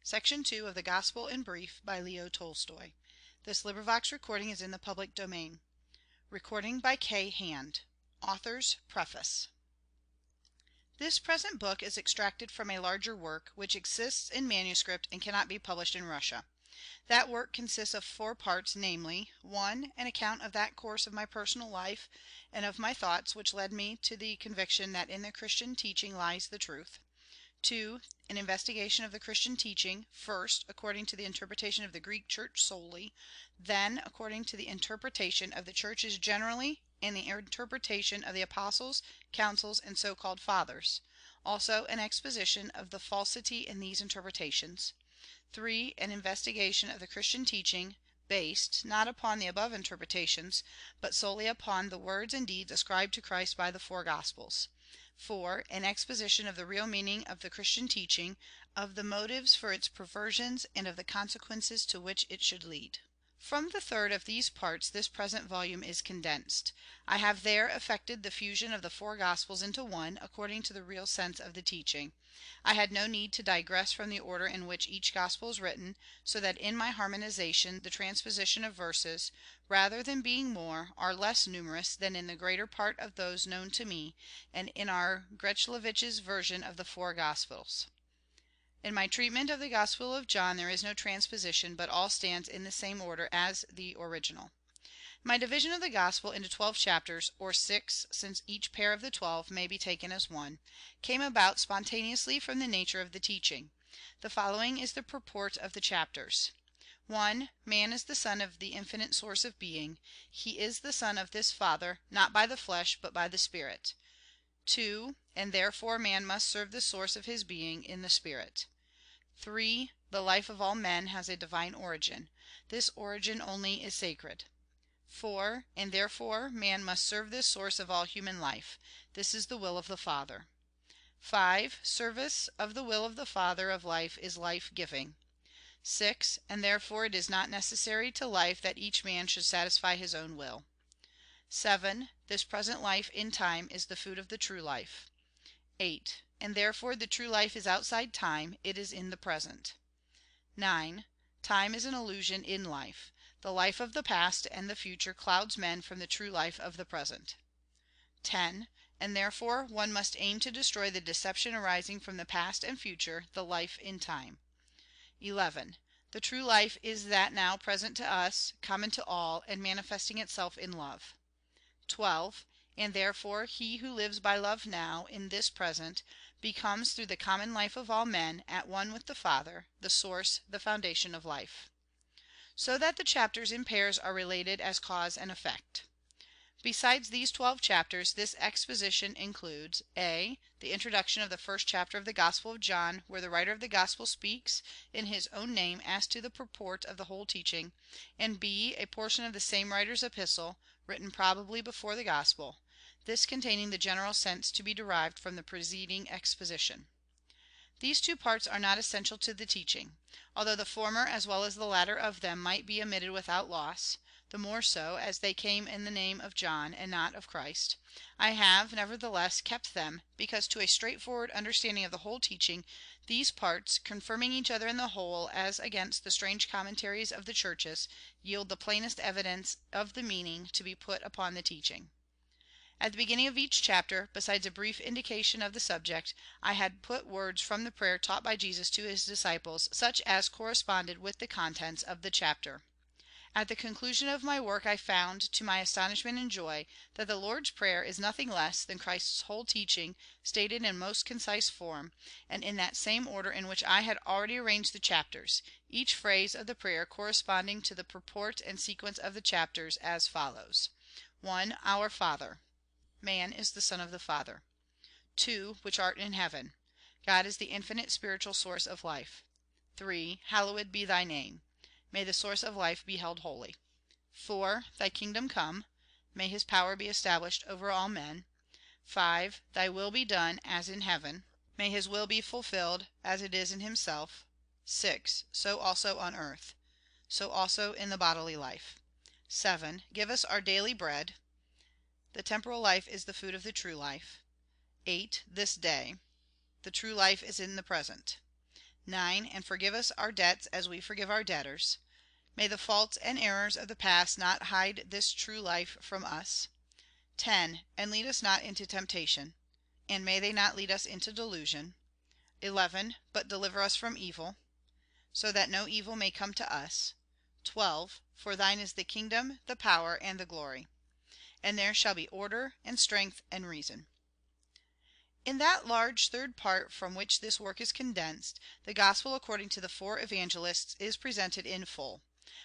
Section 2 of the Gospel in Brief by Leo Tolstoy. This recording is in the public domain. Recording by K. Hand. Author's Preface. This present book is extracted from a larger work, which exists in manuscript and cannot be published in Russia. That work consists of 4 parts, namely: 1. An account of that course of my personal life and of my thoughts which led me to the conviction that in the Christian teaching lies the truth. 2. An investigation of the Christian teaching, first according to the interpretation of the Greek Church solely, then according to the interpretation of the churches generally and the interpretation of the apostles, councils, and so-called fathers. Also an exposition of the falsity in these interpretations. 3. An investigation of the Christian teaching, based, not upon the above interpretations, but solely upon the words and deeds ascribed to Christ by the 4 Gospels. 4. An exposition of the real meaning of the Christian teaching, of the motives for its perversions, and of the consequences to which it should lead. From the third of these parts this present volume is condensed. I have there effected the fusion of the 4 Gospels into one, according to the real sense of the teaching. I had no need to digress from the order in which each Gospel is written, so that in my harmonization the transposition of verses, rather than being more, are less numerous than in the greater part of those known to me, and in our Grechlevich's version of the 4 Gospels. In my treatment of the Gospel of John there is no transposition, but all stands in the same order as the original. My division of the Gospel into 12 chapters, or 6, since each pair of the 12 may be taken as one, came about spontaneously from the nature of the teaching. The following is the purport of the chapters. 1. Man is the son of the infinite source of being. He is the son of this Father, not by the flesh, but by the Spirit. 2. And therefore man must serve the source of his being in the Spirit. 3. The life of all men has a divine origin. This origin only is sacred. 4. And therefore man must serve this source of all human life. This is the will of the Father. 5. Service of the will of the Father of life is life-giving. 6. And therefore it is not necessary to life that each man should satisfy his own will. 7. This present life in time is the food of the true life. 8. And therefore the true life is outside time, it is in the present. 9. Time is an illusion in life. The life of the past and the future clouds men from the true life of the present. 10. And therefore one must aim to destroy the deception arising from the past and future, the life in time. 11. The true life is that now present to us, common to all, and manifesting itself in love. 12. And therefore he who lives by love now, in this present, becomes, through the common life of all men, at one with the Father, the source, the foundation of life. So that the chapters in pairs are related as cause and effect. Besides these 12 chapters, this exposition includes: A. The introduction of the first chapter of the Gospel of John, where the writer of the Gospel speaks, in his own name, as to the purport of the whole teaching; and B. A portion of the same writer's epistle, written probably before the Gospel, this containing the general sense to be derived from the preceding exposition. These 2 parts are not essential to the teaching, although the former as well as the latter of them might be omitted without loss, the more so, as they came in the name of John, and not of Christ. I have, nevertheless, kept them, because to a straightforward understanding of the whole teaching, these parts, confirming each other in the whole, as against the strange commentaries of the churches, yield the plainest evidence of the meaning to be put upon the teaching. At the beginning of each chapter, besides a brief indication of the subject, I had put words from the prayer taught by Jesus to his disciples, such as corresponded with the contents of the chapter. At the conclusion of my work I found, to my astonishment and joy, that the Lord's Prayer is nothing less than Christ's whole teaching, stated in most concise form, and in that same order in which I had already arranged the chapters, each phrase of the prayer corresponding to the purport and sequence of the chapters, as follows: 1. Our Father. Man is the son of the Father. 2. Which art in heaven. God is the infinite spiritual source of life. 3. Hallowed be thy name. May the source of life be held holy. 4. Thy kingdom come. May his power be established over all men. 5. Thy will be done, as in heaven. May his will be fulfilled, as it is in himself. 6. So also on earth. So also in the bodily life. 7. Give us our daily bread. The temporal life is the food of the true life. 8. This day. The true life is in the present. 9. And forgive us our debts as we forgive our debtors. May the faults and errors of the past not hide this true life from us. 10. And lead us not into temptation. And may they not lead us into delusion. 11. But deliver us from evil, so that no evil may come to us. 12. For thine is the kingdom, the power, and the glory. And there shall be order, and strength, and reason. In that large third part from which this work is condensed, the gospel according to the four evangelists is presented in full.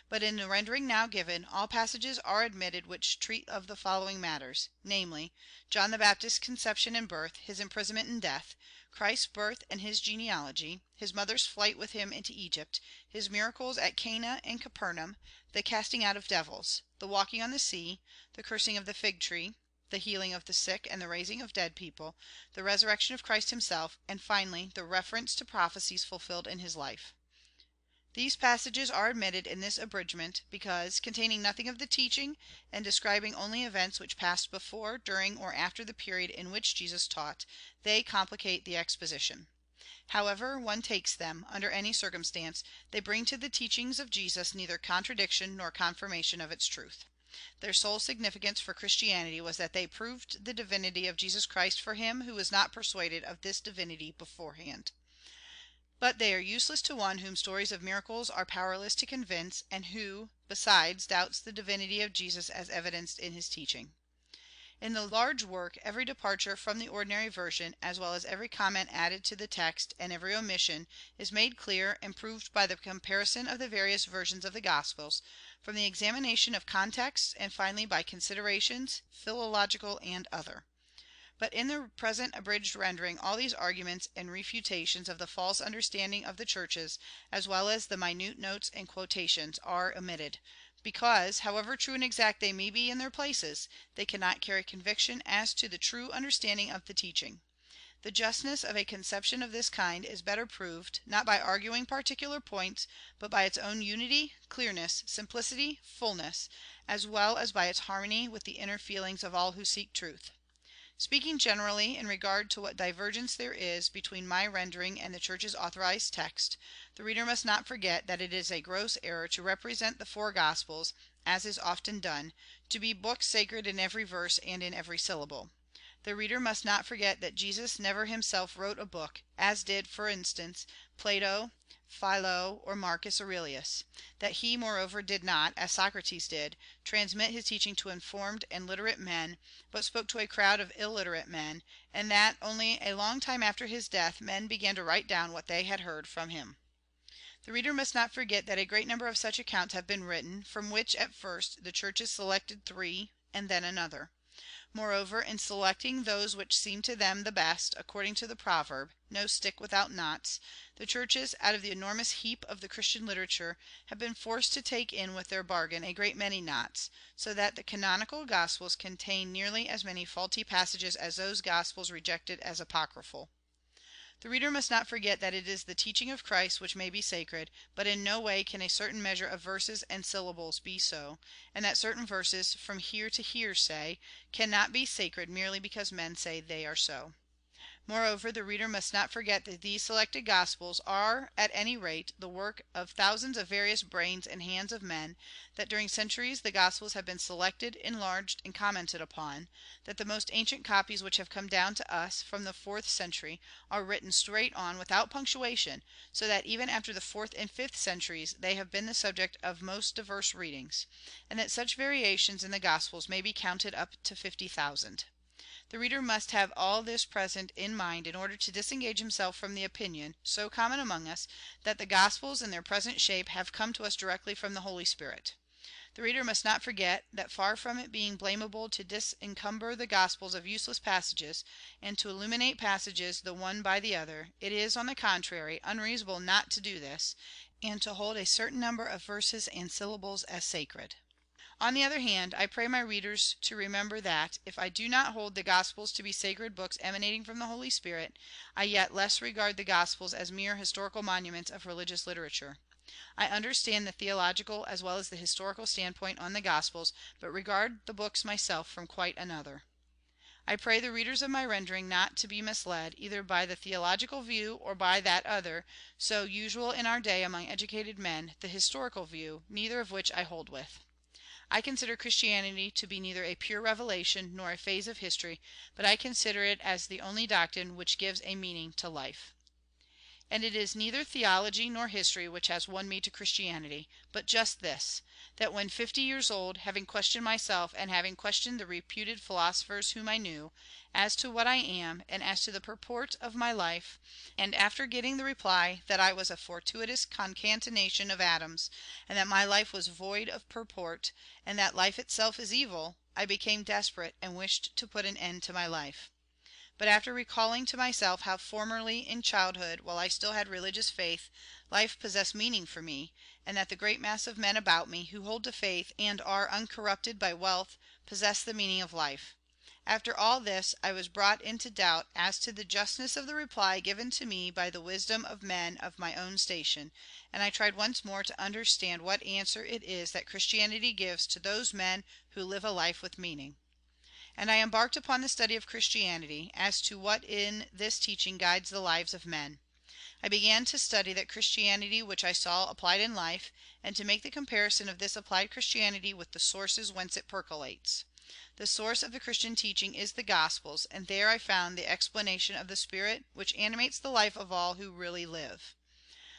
But in the rendering now given, all passages are omitted which treat of the following matters, namely, John the Baptist's conception and birth, his imprisonment and death, Christ's birth and his genealogy, his mother's flight with him into Egypt, his miracles at Cana and Capernaum, the casting out of devils, the walking on the sea, the cursing of the fig tree, the healing of the sick and the raising of dead people, the resurrection of Christ himself, and finally the reference to prophecies fulfilled in his life. These passages are omitted in this abridgment because, containing nothing of the teaching, and describing only events which passed before, during, or after the period in which Jesus taught, they complicate the exposition. However one takes them, under any circumstance, they bring to the teachings of Jesus neither contradiction nor confirmation of its truth. Their sole significance for Christianity was that they proved the divinity of Jesus Christ for him who was not persuaded of this divinity beforehand. But they are useless to one whom stories of miracles are powerless to convince, and who, besides, doubts the divinity of Jesus as evidenced in his teaching. In the large work, every departure from the ordinary version, as well as every comment added to the text, and every omission, is made clear and proved by the comparison of the various versions of the Gospels, from the examination of contexts, and finally by considerations, philological and other. But in the present abridged rendering, all these arguments and refutations of the false understanding of the churches, as well as the minute notes and quotations, are omitted, because, however true and exact they may be in their places, they cannot carry conviction as to the true understanding of the teaching. The justness of a conception of this kind is better proved, not by arguing particular points, but by its own unity, clearness, simplicity, fullness, as well as by its harmony with the inner feelings of all who seek truth. Speaking generally in regard to what divergence there is between my rendering and the Church's authorized text, the reader must not forget that it is a gross error to represent the four Gospels, as is often done, to be books sacred in every verse and in every syllable. The reader must not forget that Jesus never himself wrote a book, as did, for instance, Plato, Philo, or Marcus Aurelius; that he, moreover, did not, as Socrates did, transmit his teaching to informed and literate men, but spoke to a crowd of illiterate men, and that only a long time after his death men began to write down what they had heard from him. The reader must not forget that a great number of such accounts have been written, from which, at first, the churches selected 3, and then another. Moreover, in selecting those which seemed to them the best, according to the proverb, "No stick without knots," the churches, out of the enormous heap of the Christian literature, have been forced to take in with their bargain a great many knots, so that the canonical Gospels contain nearly as many faulty passages as those Gospels rejected as apocryphal. The reader must not forget that it is the teaching of Christ which may be sacred, but in no way can a certain measure of verses and syllables be so, and that certain verses, from here to here, say, cannot be sacred merely because men say they are so. Moreover, the reader must not forget that these selected Gospels are, at any rate, the work of thousands of various brains and hands of men, that during centuries the Gospels have been selected, enlarged, and commented upon, that the most ancient copies which have come down to us, from the 4th century, are written straight on, without punctuation, so that even after the 4th and 5th centuries they have been the subject of most diverse readings, and that such variations in the Gospels may be counted up to 50,000. The reader must have all this present in mind in order to disengage himself from the opinion, so common among us, that the Gospels in their present shape have come to us directly from the Holy Spirit. The reader must not forget that, far from it being blamable to disencumber the Gospels of useless passages, and to illuminate passages the one by the other, it is, on the contrary, unreasonable not to do this, and to hold a certain number of verses and syllables as sacred. On the other hand, I pray my readers to remember that, if I do not hold the Gospels to be sacred books emanating from the Holy Spirit, I yet less regard the Gospels as mere historical monuments of religious literature. I understand the theological as well as the historical standpoint on the Gospels, but regard the books myself from quite another. I pray the readers of my rendering not to be misled, either by the theological view or by that other, so usual in our day among educated men, the historical view, neither of which I hold with. I consider Christianity to be neither a pure revelation nor a phase of history, but I consider it as the only doctrine which gives a meaning to life. And it is neither theology nor history which has won me to Christianity, but just this, that when 50 years old, having questioned myself, and having questioned the reputed philosophers whom I knew, as to what I am, and as to the purport of my life, and after getting the reply that I was a fortuitous concatenation of atoms, and that my life was void of purport, and that life itself is evil, I became desperate, and wished to put an end to my life. But after recalling to myself how formerly in childhood, while I still had religious faith, life possessed meaning for me, and that the great mass of men about me who hold to faith and are uncorrupted by wealth possess the meaning of life. After all this, I was brought into doubt as to the justness of the reply given to me by the wisdom of men of my own station, and I tried once more to understand what answer it is that Christianity gives to those men who live a life with meaning. And I embarked upon the study of Christianity, as to what in this teaching guides the lives of men. I began to study that Christianity which I saw applied in life, and to make the comparison of this applied Christianity with the sources whence it percolates. The source of the Christian teaching is the Gospels, and there I found the explanation of the spirit which animates the life of all who really live.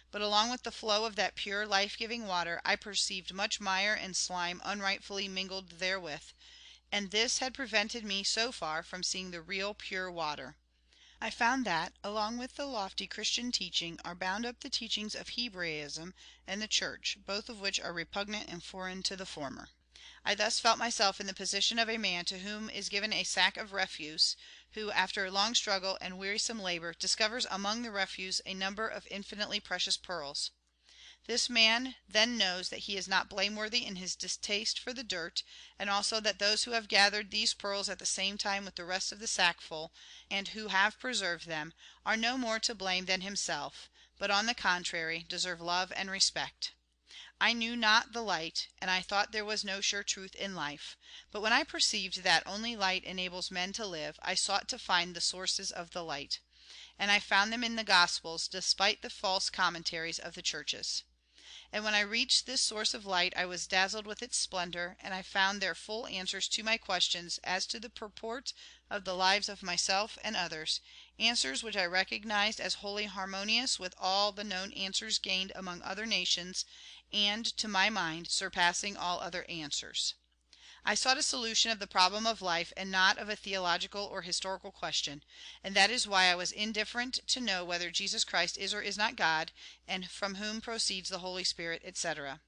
But along with the flow of that pure life-giving water, I perceived much mire and slime unrightfully mingled therewith, and this had prevented me so far from seeing the real pure water. I found that, along with the lofty Christian teaching, are bound up the teachings of Hebraism and the Church, both of which are repugnant and foreign to the former. I thus felt myself in the position of a man to whom is given a sack of refuse, who, after a long struggle and wearisome labour, discovers among the refuse a number of infinitely precious pearls. This man then knows that he is not blameworthy in his distaste for the dirt, and also that those who have gathered these pearls at the same time with the rest of the sackful, and who have preserved them, are no more to blame than himself, but on the contrary deserve love and respect. I knew not the light, and I thought there was no sure truth in life, but when I perceived that only light enables men to live, I sought to find the sources of the light. And I found them in the Gospels, despite the false commentaries of the churches. And when I reached this source of light, I was dazzled with its splendor, and I found there full answers to my questions as to the purport of the lives of myself and others, answers which I recognized as wholly harmonious with all the known answers gained among other nations, and, to my mind, surpassing all other answers. I sought a solution of the problem of life, and not of a theological or historical question, and that is why I was indifferent to know whether Jesus Christ is or is not God, and from whom proceeds the Holy Spirit, etc.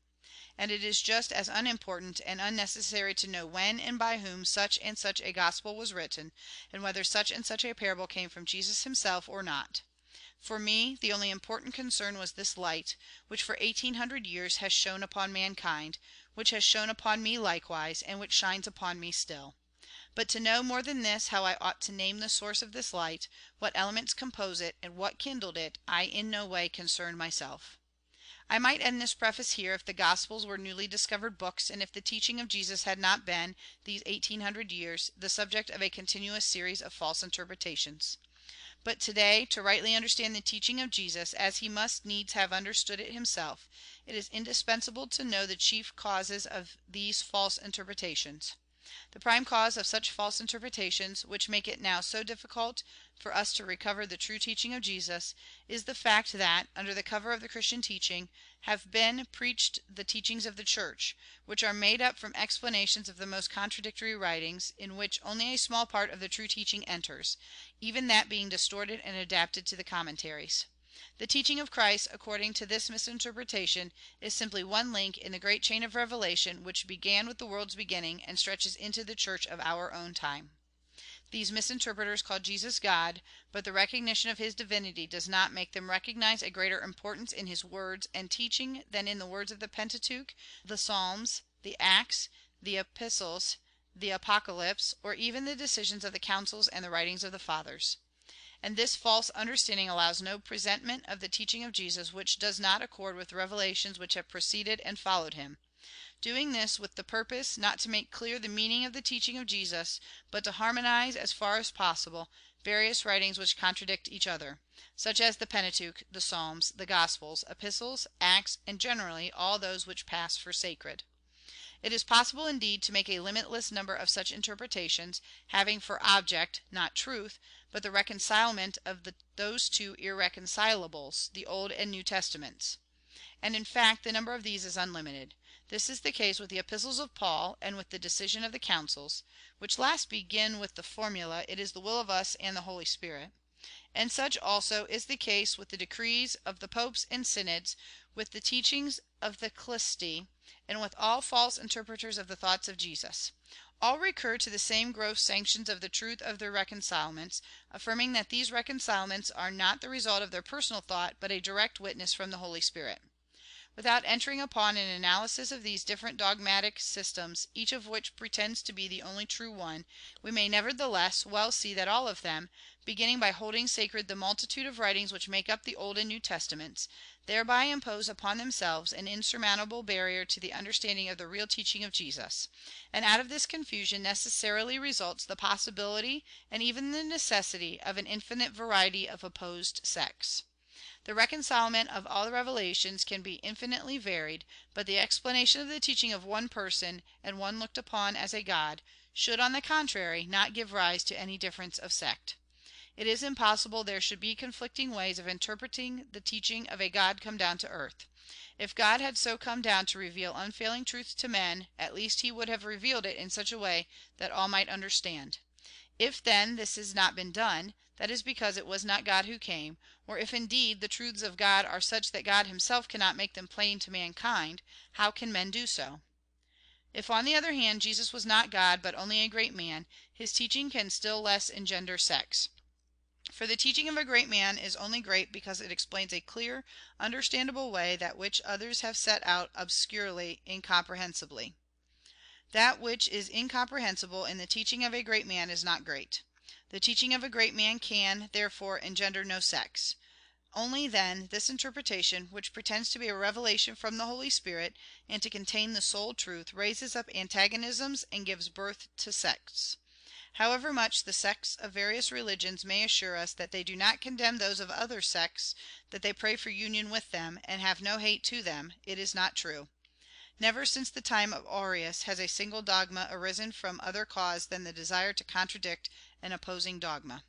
And it is just as unimportant and unnecessary to know when and by whom such and such a gospel was written, and whether such and such a parable came from Jesus himself or not. For me, the only important concern was this light, which for 1800 years has shone upon mankind, which has shone upon me likewise, and which shines upon me still. But to know more than this how I ought to name the source of this light, what elements compose it, and what kindled it, I in no way concerned myself. I might end this preface here if the Gospels were newly discovered books, and if the teaching of Jesus had not been, these 1800 years, the subject of a continuous series of false interpretations. But today, to rightly understand the teaching of Jesus, as he must needs have understood it himself, it is indispensable to know the chief causes of these false interpretations. The prime cause of such false interpretations, which make it now so difficult for us to recover the true teaching of Jesus, is the fact that, under the cover of the Christian teaching, have been preached the teachings of the Church, which are made up from explanations of the most contradictory writings, in which only a small part of the true teaching enters, even that being distorted and adapted to the commentaries. The teaching of Christ, according to this misinterpretation, is simply one link in the great chain of revelation which began with the world's beginning and stretches into the Church of our own time. These misinterpreters call Jesus God, but the recognition of his divinity does not make them recognize a greater importance in his words and teaching than in the words of the Pentateuch, the Psalms, the Acts, the Epistles, the Apocalypse, or even the decisions of the councils and the writings of the Fathers. And this false understanding allows no presentment of the teaching of Jesus which does not accord with revelations which have preceded and followed him. doing this with the purpose not to make clear the meaning of the teaching of Jesus, but to harmonize, as far as possible, various writings which contradict each other, such as the Pentateuch, the Psalms, the Gospels, Epistles, Acts, and generally all those which pass for sacred. It is possible, indeed, to make a limitless number of such interpretations, having for object, not truth, but the reconcilement of those two irreconcilables, the Old and New Testaments. And in fact, the number of these is unlimited. This is the case with the epistles of Paul, and with the decision of the councils, which last begin with the formula, "It is the will of us and the Holy Spirit." And such also is the case with the decrees of the popes and synods, with the teachings of the Clisti, and with all false interpreters of the thoughts of Jesus. All recur to the same gross sanctions of the truth of their reconcilements, affirming that these reconcilements are not the result of their personal thought, but a direct witness from the Holy Spirit. Without entering upon an analysis of these different dogmatic systems, each of which pretends to be the only true one, we may nevertheless well see that all of them, beginning by holding sacred the multitude of writings which make up the Old and New Testaments, thereby impose upon themselves an insurmountable barrier to the understanding of the real teaching of Jesus; and out of this confusion necessarily results the possibility, and even the necessity, of an infinite variety of opposed sects. The reconcilement of all the revelations can be infinitely varied, but the explanation of the teaching of one person, and one looked upon as a God, should, on the contrary, not give rise to any difference of sect. It is impossible there should be conflicting ways of interpreting the teaching of a God come down to earth. If God had so come down to reveal unfailing truth to men, at least he would have revealed it in such a way that all might understand. If, then, this has not been done, that is because it was not God who came; or if, indeed, the truths of God are such that God himself cannot make them plain to mankind, how can men do so? If, on the other hand, Jesus was not God, but only a great man, his teaching can still less engender sects. For the teaching of a great man is only great because it explains a clear, understandable way that which others have set out obscurely, incomprehensibly. That which is incomprehensible in the teaching of a great man is not great. The teaching of a great man can, therefore, engender no sects. Only, then, this interpretation, which pretends to be a revelation from the Holy Spirit, and to contain the sole truth, raises up antagonisms and gives birth to sects. However much the sects of various religions may assure us that they do not condemn those of other sects, that they pray for union with them, and have no hate to them, it is not true. Never since the time of Arius has a single dogma arisen from other cause than the desire to contradict an opposing dogma.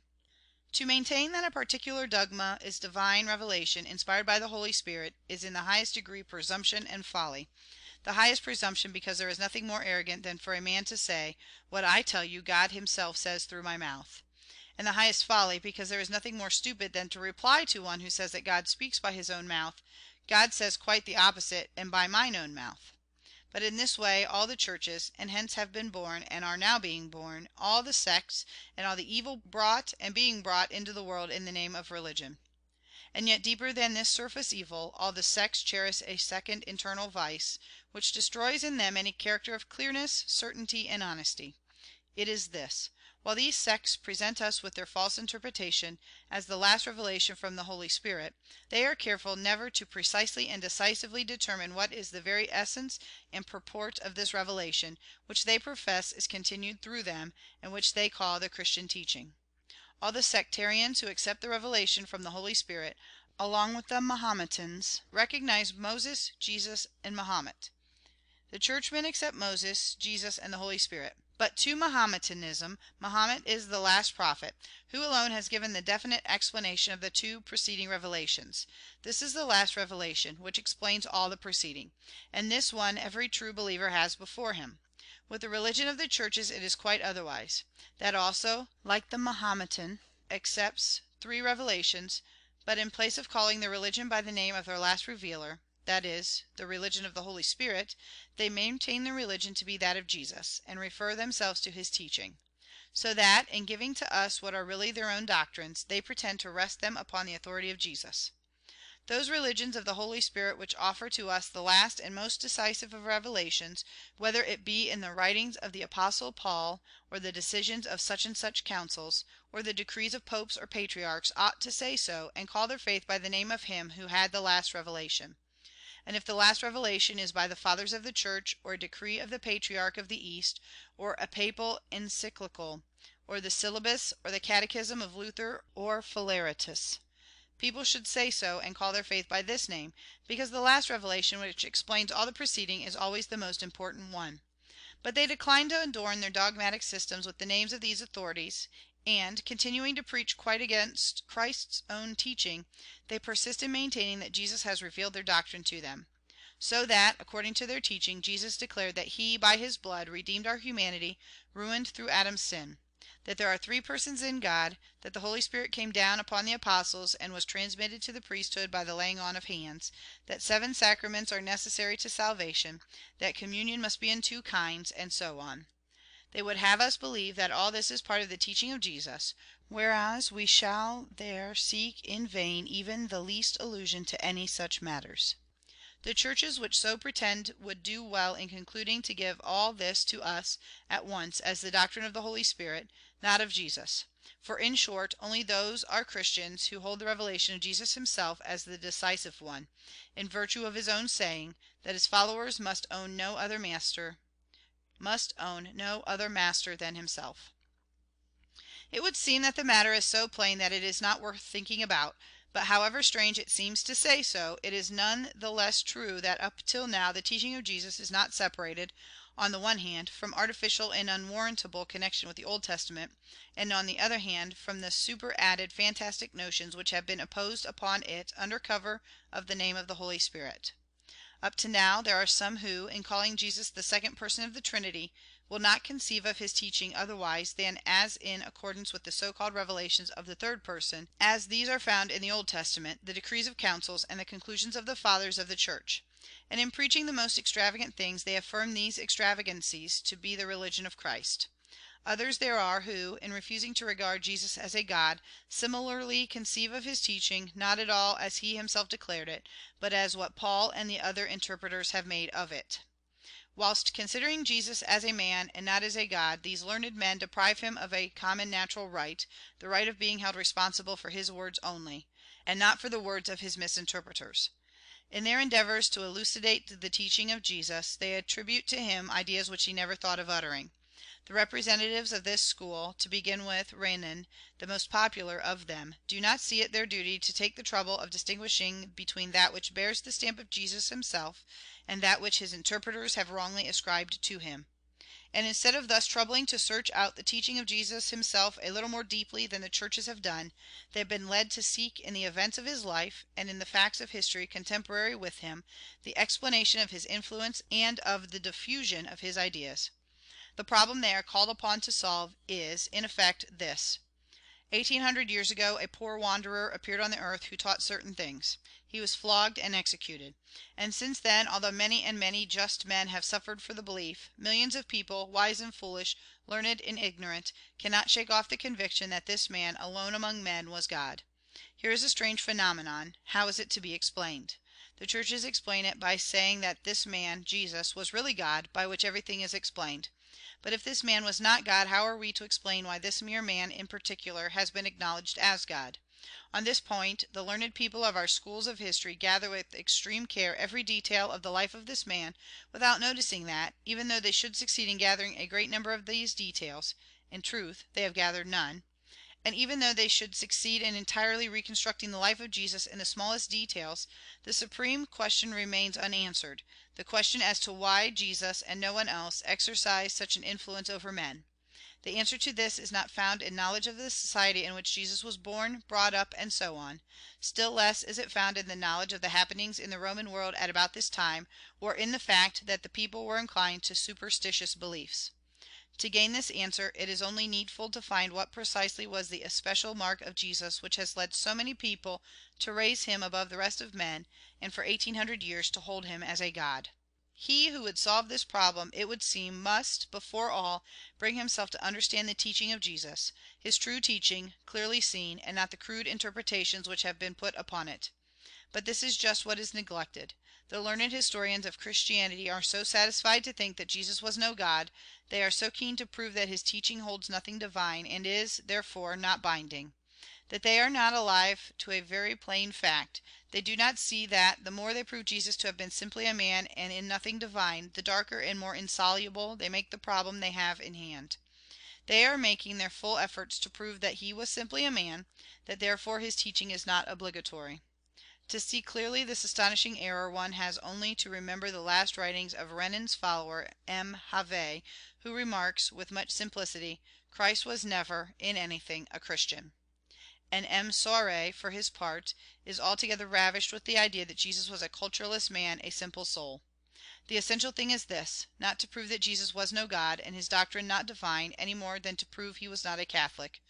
To maintain that a particular dogma is divine revelation, inspired by the Holy Spirit, is in the highest degree presumption and folly. The highest presumption, because there is nothing more arrogant than for a man to say, "What I tell you, God himself says through my mouth." And the highest folly, because there is nothing more stupid than to reply to one who says that God speaks by his own mouth, "God says quite the opposite, and by mine own mouth." But in this way all the churches, and hence have been born, and are now being born, all the sects, and all the evil brought and being brought into the world in the name of religion. And yet deeper than this surface evil, all the sects cherish a second internal vice, which destroys in them any character of clearness, certainty, and honesty. It is this: while these sects present us with their false interpretation as the last revelation from the Holy Spirit, they are careful never to precisely and decisively determine what is the very essence and purport of this revelation, which they profess is continued through them, and which they call the Christian teaching. All the sectarians who accept the revelation from the Holy Spirit, along with the Mahometans, recognize Moses, Jesus, and Mahomet. The churchmen accept Moses, Jesus, and the Holy Spirit. But to Mahometanism, Mahomet is the last prophet, who alone has given the definite explanation of the two preceding revelations. This is the last revelation, which explains all the preceding. And this one every true believer has before him. With the religion of the churches it is quite otherwise. That also, like the Mahometan, accepts three revelations, but in place of calling their religion by the name of their last revealer, that is, the religion of the Holy Spirit, they maintain their religion to be that of Jesus, and refer themselves to his teaching. So that, in giving to us what are really their own doctrines, they pretend to rest them upon the authority of Jesus. Those religions of the Holy Spirit which offer to us the last and most decisive of revelations, whether it be in the writings of the Apostle Paul, or the decisions of such and such councils, or the decrees of popes or patriarchs, ought to say so, and call their faith by the name of him who had the last revelation. And if the last revelation is by the fathers of the Church, or a decree of the Patriarch of the East, or a papal encyclical, or the syllabus or the catechism of Luther or Philaretus, people should say so, and call their faith by this name, because the last revelation, which explains all the preceding, is always the most important one. But they decline to adorn their dogmatic systems with the names of these authorities, and, continuing to preach quite against Christ's own teaching, they persist in maintaining that Jesus has revealed their doctrine to them. So that, according to their teaching, Jesus declared that he, by his blood, redeemed our humanity, ruined through Adam's sin; that there are three persons in God; that the Holy Spirit came down upon the apostles, and was transmitted to the priesthood by the laying on of hands; that 7 sacraments are necessary to salvation; that communion must be in 2 kinds, and so on. They would have us believe that all this is part of the teaching of Jesus, whereas we shall there seek in vain even the least allusion to any such matters. The churches which so pretend would do well in concluding to give all this to us at once as the doctrine of the Holy Spirit, not of Jesus. For, in short, only those are Christians who hold the revelation of Jesus himself as the decisive one, in virtue of his own saying, that his followers must own no other master than himself. It would seem that the matter is so plain that it is not worth thinking about; but however strange it seems to say so, it is none the less true that up till now the teaching of Jesus is not separated, on the one hand, from artificial and unwarrantable connection with the Old Testament, and on the other hand, from the superadded fantastic notions which have been imposed upon it under cover of the name of the Holy Spirit. Up to now, there are some who, in calling Jesus the second person of the Trinity, will not conceive of his teaching otherwise than as in accordance with the so-called revelations of the third person, as these are found in the Old Testament, the decrees of councils, and the conclusions of the fathers of the Church. And in preaching the most extravagant things, they affirm these extravagancies to be the religion of Christ. Others there are who, in refusing to regard Jesus as a God, similarly conceive of his teaching, not at all as he himself declared it, but as what Paul and the other interpreters have made of it. Whilst considering Jesus as a man and not as a God, these learned men deprive him of a common natural right, the right of being held responsible for his words only, and not for the words of his misinterpreters. In their endeavours to elucidate the teaching of Jesus, they attribute to him ideas which he never thought of uttering. The representatives of this school, to begin with Renan, the most popular of them, do not see it their duty to take the trouble of distinguishing between that which bears the stamp of Jesus himself, and that which his interpreters have wrongly ascribed to him. And instead of thus troubling to search out the teaching of Jesus himself a little more deeply than the churches have done, they have been led to seek in the events of his life, and in the facts of history contemporary with him, the explanation of his influence and of the diffusion of his ideas. The problem they are called upon to solve is, in effect, this. 1800 years ago, a poor wanderer appeared on the earth who taught certain things. He was flogged and executed. And since then, although many and many just men have suffered for the belief, millions of people, wise and foolish, learned and ignorant, cannot shake off the conviction that this man, alone among men, was God. Here is a strange phenomenon. How is it to be explained? The churches explain it by saying that this man, Jesus, was really God, by which everything is explained. But if this man was not God, how are we to explain why this mere man, in particular, has been acknowledged as God? On this point, the learned people of our schools of history gather with extreme care every detail of the life of this man, without noticing that, even though they should succeed in gathering a great number of these details, in truth, they have gathered none, and even though they should succeed in entirely reconstructing the life of Jesus in the smallest details, the supreme question remains unanswered, the question as to why Jesus, and no one else, exercised such an influence over men. The answer to this is not found in knowledge of the society in which Jesus was born, brought up, and so on. Still less is it found in the knowledge of the happenings in the Roman world at about this time, or in the fact that the people were inclined to superstitious beliefs. To gain this answer, it is only needful to find what precisely was the especial mark of Jesus which has led so many people to raise him above the rest of men, and for 1800 years to hold him as a God. He who would solve this problem, it would seem, must, before all, bring himself to understand the teaching of Jesus, his true teaching, clearly seen, and not the crude interpretations which have been put upon it. But this is just what is neglected. The learned historians of Christianity are so satisfied to think that Jesus was no God, they are so keen to prove that his teaching holds nothing divine, and is, therefore, not binding. that they are not alive to a very plain fact. They do not see that, the more they prove Jesus to have been simply a man and in nothing divine, the darker and more insoluble they make the problem they have in hand. They are making their full efforts to prove that he was simply a man, that therefore his teaching is not obligatory. To see clearly this astonishing error, one has only to remember the last writings of Renan's follower, M. Have, who remarks, with much simplicity, Christ was never, in anything, a Christian. And M. Sauret, for his part, is altogether ravished with the idea that Jesus was a cultureless man, a simple soul. The essential thing is this, not to prove that Jesus was no God, and his doctrine not divine, any more than to prove he was not a Catholic,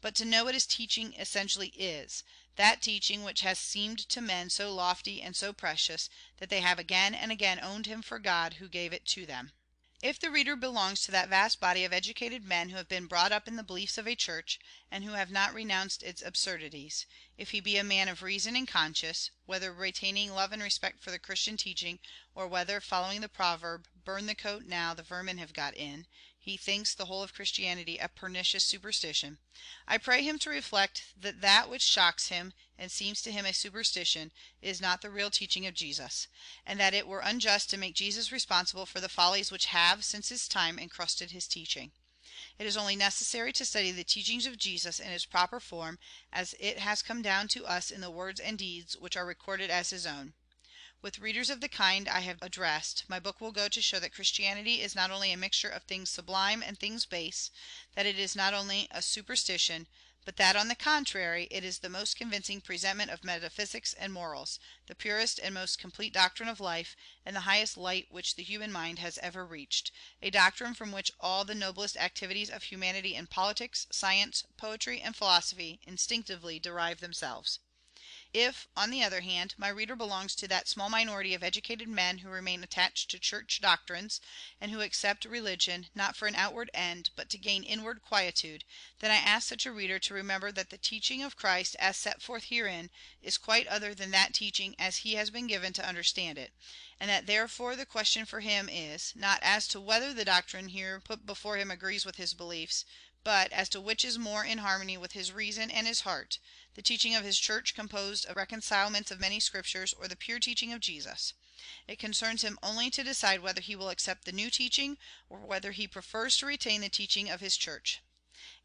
but to know what his teaching essentially is, that teaching which has seemed to men so lofty and so precious, that they have again and again owned him for God who gave it to them. If the reader belongs to that vast body of educated men who have been brought up in the beliefs of a church, and who have not renounced its absurdities; if he be a man of reason and conscience, whether retaining love and respect for the Christian teaching, or whether, following the proverb, "Burn the coat now, the vermin have got in," he thinks the whole of Christianity a pernicious superstition, I pray him to reflect that that which shocks him, and seems to him a superstition, is not the real teaching of Jesus, and that it were unjust to make Jesus responsible for the follies which have, since his time, encrusted his teaching. It is only necessary to study the teachings of Jesus in its proper form, as it has come down to us in the words and deeds which are recorded as his own. With readers of the kind I have addressed, my book will go to show that Christianity is not only a mixture of things sublime and things base, that it is not only a superstition, but that, on the contrary, it is the most convincing presentment of metaphysics and morals, the purest and most complete doctrine of life, and the highest light which the human mind has ever reached, a doctrine from which all the noblest activities of humanity in politics, science, poetry, and philosophy instinctively derive themselves. If, on the other hand, my reader belongs to that small minority of educated men who remain attached to church doctrines, and who accept religion, not for an outward end, but to gain inward quietude, then I ask such a reader to remember that the teaching of Christ, as set forth herein, is quite other than that teaching as he has been given to understand it, and that therefore the question for him is, not as to whether the doctrine here put before him agrees with his beliefs, but as to which is more in harmony with his reason and his heart, the teaching of his church composed of reconcilements of many scriptures, or the pure teaching of Jesus. It concerns him only to decide whether he will accept the new teaching, or whether he prefers to retain the teaching of his church.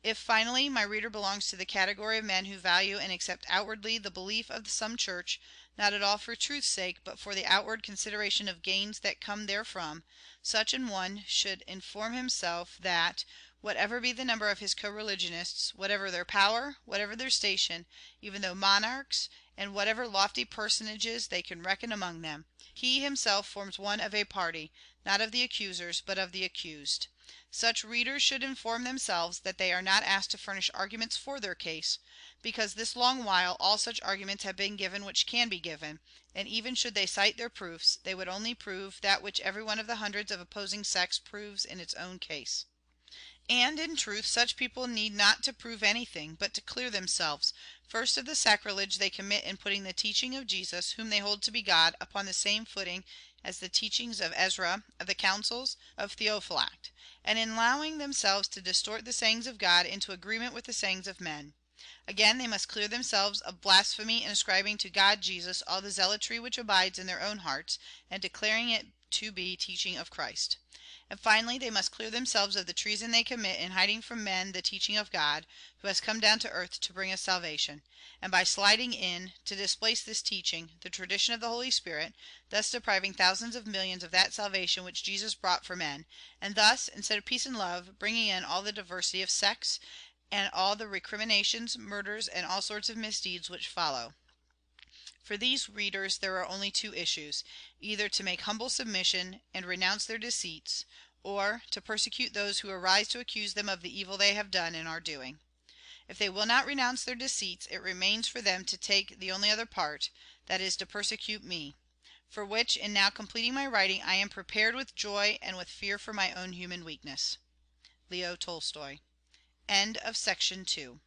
If, finally, my reader belongs to the category of men who value and accept outwardly the belief of some church, not at all for truth's sake, but for the outward consideration of gains that come therefrom, such an one should inform himself that, whatever be the number of his co-religionists, whatever their power, whatever their station, even though monarchs, and whatever lofty personages they can reckon among them, he himself forms one of a party, not of the accusers, but of the accused. Such readers should inform themselves that they are not asked to furnish arguments for their case, because this long while all such arguments have been given which can be given, and even should they cite their proofs, they would only prove that which every one of the hundreds of opposing sects proves in its own case. And, in truth, such people need not to prove anything, but to clear themselves, first, of the sacrilege they commit in putting the teaching of Jesus, whom they hold to be God, upon the same footing as the teachings of Ezra, of the councils of Theophylact, and in allowing themselves to distort the sayings of God into agreement with the sayings of men. Again, they must clear themselves of blasphemy in ascribing to God Jesus all the zealotry which abides in their own hearts, and declaring it to be teaching of Christ. And finally, they must clear themselves of the treason they commit in hiding from men the teaching of God, who has come down to earth to bring us salvation, and by sliding in, to displace this teaching, the tradition of the Holy Spirit, thus depriving thousands of millions of that salvation which Jesus brought for men, and thus, instead of peace and love, bringing in all the diversity of sects, and all the recriminations, murders, and all sorts of misdeeds which follow. For these readers there are only two issues, either to make humble submission and renounce their deceits, or to persecute those who arise to accuse them of the evil they have done and are doing. If they will not renounce their deceits, it remains for them to take the only other part, that is, to persecute me, for which, in now completing my writing, I am prepared with joy and with fear for my own human weakness. Leo Tolstoy. End of section 2.